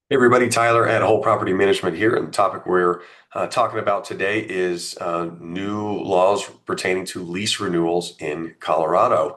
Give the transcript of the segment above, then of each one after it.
Hey everybody, Tyler at Whole Property Management here, and the topic we're talking about today is new laws pertaining to lease renewals in Colorado.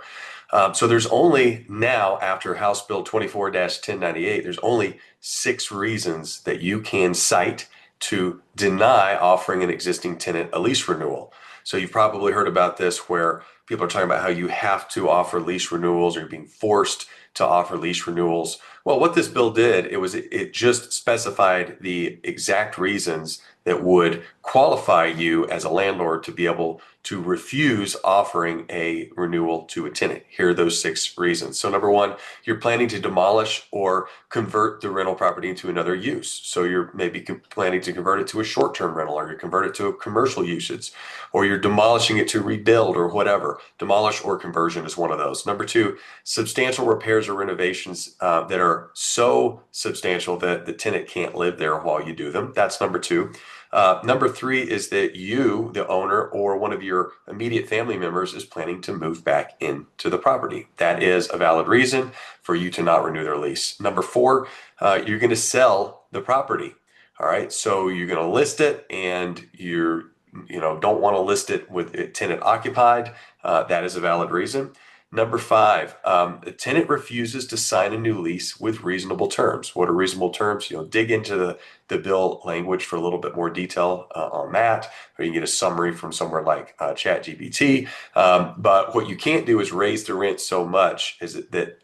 So there's only now, after House Bill 24-1098, there's only 6 reasons that you can cite to deny offering an existing tenant a lease renewal. So you've probably heard about this where people are talking about how you have to offer lease renewals or you're being forced to offer lease renewals. Well, what this bill did, it just specified the exact reasons that would qualify you as a landlord to be able to refuse offering a renewal to a tenant. Here are those 6 reasons. So number one, you're planning to demolish or convert the rental property into another use. So you're maybe planning to convert it to a short-term rental, or you convert it to a commercial usage, or you're demolishing it to rebuild or whatever. Demolish or conversion is one of those. Number two, substantial repairs or renovations that are so substantial that the tenant can't live there while you do them. That's number two. Number three is that you, the owner, or one of your immediate family members is planning to move back into the property. That is a valid reason for you to not renew their lease. Number four, you're going to sell the property. All right, so you're going to list it, and don't want to list it with it tenant occupied. That is a valid reason. Number five, the tenant refuses to sign a new lease with reasonable terms. What are reasonable terms? Dig into the bill language for a little bit more detail on that, or you can get a summary from somewhere like ChatGPT. But what you can't do is raise the rent so much that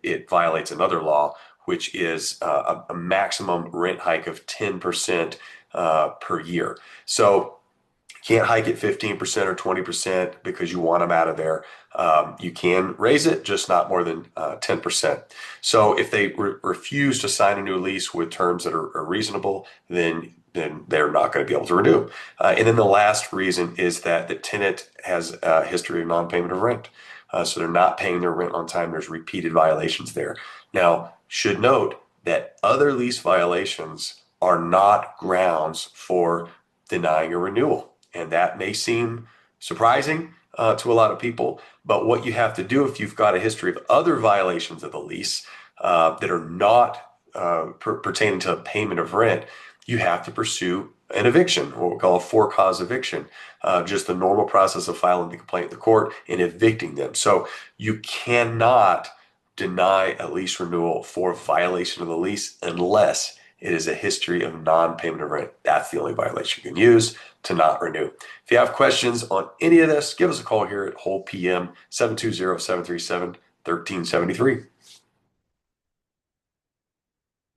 it violates another law, which is a maximum rent hike of 10% per year. So can't hike it 15% or 20% because you want them out of there. You can raise it, just not more than 10%. So if they refuse to sign a new lease with terms that are reasonable, then they're not going to be able to renew. And then the last reason is that the tenant has a history of non-payment of rent. So they're not paying their rent on time. There's repeated violations there. Now, should note that other lease violations are not grounds for denying a renewal. And that may seem surprising to a lot of people, but what you have to do if you've got a history of other violations of the lease that are not pertaining to payment of rent, you have to pursue an eviction, what we call a for-cause eviction, just the normal process of filing the complaint in the court and evicting them. So you cannot deny a lease renewal for violation of the lease unless it is a history of non-payment of rent. That's the only violation you can use to not renew. If you have questions on any of this, give us a call here at Whole PM 720-737-1373.